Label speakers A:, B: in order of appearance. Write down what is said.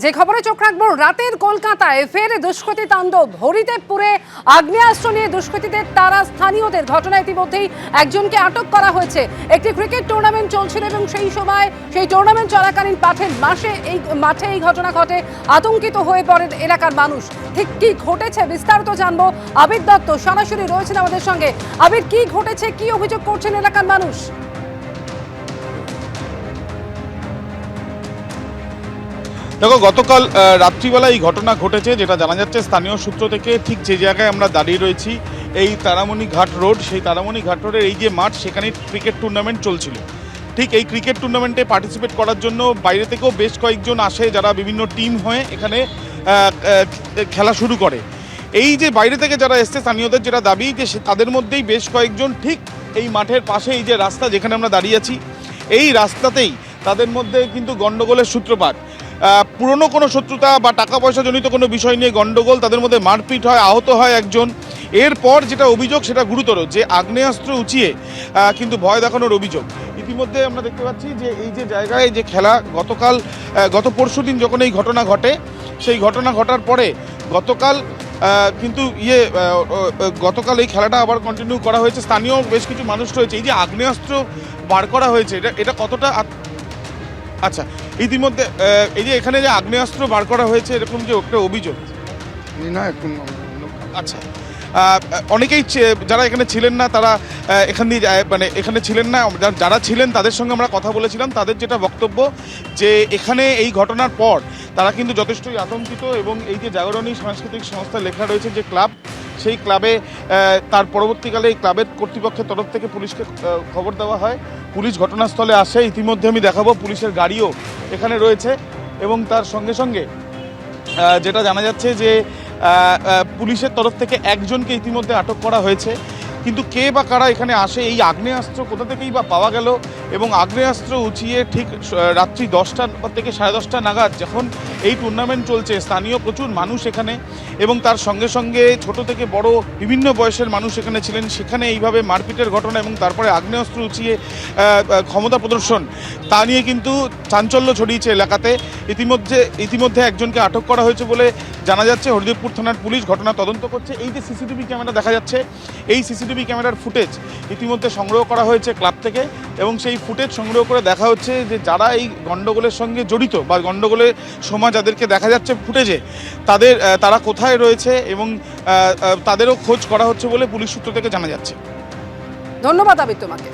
A: যে খবরে চোখ রাখবো, রাতের কলকাতায় ফের দুষ্কৃতী তাণ্ডব। হরিদেবপুরে আগ্নেয়াস্ত্র নিয়ে দুষ্কৃতীদের তারা স্থানীয়দের। ঘটনা ইতিমধ্যেই একজনকে আটক করা হয়েছে। একটি ক্রিকেট টুর্নামেন্ট চলছিল এবং সেই সময় সেই টুর্নামেন্ট চলাকালীন মাঠে এই ঘটনা ঘটে। আতঙ্কিত হয়ে পড়ে এলাকার মানুষ। ঠিক কি ঘটেছে বিস্তারিত জানবো। আবির দত্ত সরাসরি রয়েছেন আমাদের সঙ্গে। আবির, কি ঘটেছে, কি অভিযোগ করছেন এলাকার মানুষ?
B: দেখো, গতকাল রাত্রিবেলা এই ঘটনা ঘটেছে, যেটা জানা যাচ্ছে স্থানীয় সূত্র থেকে। ঠিক যে জায়গায় আমরা দাঁড়িয়ে রয়েছি, এই তারামণি ঘাট রোড, সেই তারামণি ঘাট রোডের এই যে মাঠ, সেখানে ক্রিকেট টুর্নামেন্ট চলছিল। ঠিক এই ক্রিকেট টুর্নামেন্টে পার্টিসিপেট করার জন্য বাইরে থেকেও বেশ কয়েকজন আসে, যারা বিভিন্ন টিম হয়ে এখানে খেলা শুরু করে। এই যে বাইরে থেকে যারা এসছে, স্থানীয়দের যেটা দাবি যে তাদের মধ্যেই বেশ কয়েকজন ঠিক এই মাঠের পাশে এই যে রাস্তা যেখানে আমরা দাঁড়িয়ে আছি, এই রাস্তাতেই তাদের মধ্যে কিন্তু গণ্ডগোলের সূত্রপাত। পুরনো কোনো শত্রুতা বা টাকা পয়সা জনিত কোনো বিষয় নিয়ে গণ্ডগোল, তাদের মধ্যে মারপিট হয়, আহত হয় একজন। এরপর যেটা অভিযোগ সেটা গুরুতর, যে আগ্নেয়াস্ত্র উঁচিয়ে কিন্তু ভয় দেখানোর অভিযোগ। ইতিমধ্যে আমরা দেখতে পাচ্ছি যে এই যে জায়গায় যে খেলা, গত পরশুদিন যখন এই ঘটনা ঘটে, সেই ঘটনা ঘটার পরে গতকাল গতকাল এই খেলাটা আবার কন্টিনিউ করা হয়েছে। স্থানীয় বেশ কিছু মানুষ রয়েছে। এই যে আগ্নেয়াস্ত্র বার করা হয়েছে, এটা কতটা আচ্ছা, ইতিমধ্যে এই যে এখানে যে আগ্নেয়াস্ত্র বার করা হয়েছে, এরকম যে একটা অভিযোগ
C: না এখন।
B: আচ্ছা, অনেকেই যারা এখানে ছিলেন না, তারা এখান দিয়ে এখানে ছিলেন না, যারা ছিলেন তাদের সঙ্গে আমরা কথা বলেছিলাম। তাদের যেটা বক্তব্য, যে এখানে এই ঘটনার পর তারা কিন্তু যথেষ্টই আতঙ্কিত। এবং এই যে জাগরণী সাংস্কৃতিক সংস্থা লেখা রয়েছে যে ক্লাব, সেই ক্লাবে তার পরবর্তীকালে এই ক্লাবের কর্তৃপক্ষের তরফ থেকে পুলিশকে খবর দেওয়া হয়। পুলিশ ঘটনাস্থলে আসে। ইতিমধ্যে আমি দেখাবো পুলিশের গাড়িও এখানে রয়েছে। এবং তার সঙ্গে সঙ্গে যেটা জানা যাচ্ছে যে পুলিশের তরফ থেকে একজনকে ইতিমধ্যে আটক করা হয়েছে। কিন্তু কে বা কারা এখানে আসে, এই আগ্নেয়াস্ত্র কোথা থেকেই বা পাওয়া গেল, এবং আগ্নেয়াস্ত্র উঁচিয়ে ঠিক রাত্রি 10টা থেকে 10:30 নাগাদ যখন এই টুর্নামেন্ট চলছে, স্থানীয় প্রচুর মানুষ এখানে, এবং তার সঙ্গে সঙ্গে ছোট থেকে বড় বিভিন্ন বয়সের মানুষ এখানে ছিলেন, সেখানে এইভাবে মারপিটের ঘটনা এবং তারপরে আগ্নেয়াস্ত্র উঁচিয়ে ক্ষমতা প্রদর্শন, তা নিয়ে কিন্তু চাঞ্চল্য ছড়িয়েছে এলাকাতে। ইতিমধ্যে একজনকে আটক করা হয়েছে বলে জানা যাচ্ছে। হরিদেবপুর থানার পুলিশ ঘটনা তদন্ত করছে। এই যে সিসিটিভি ক্যামেরা দেখা যাচ্ছে, এই সিসিটিভি ক্যামেরার ফুটেজ ইতিমধ্যে সংগ্রহ করা হয়েছে ক্লাব থেকে, এবং সেই ফুটেজ সংগ্রহ করে দেখা হচ্ছে যে যারা এই গণ্ডগোলের সঙ্গে জড়িত বা গণ্ডগোলের সময় যাদেরকে দেখা যাচ্ছে ফুটেজে, তারা কোথায় রয়েছে, এবং তাদেরও খোঁজ করা হচ্ছে বলে পুলিশ সূত্র থেকে জানা যাচ্ছে।
A: ধন্যবাদ আবির তোমাকে।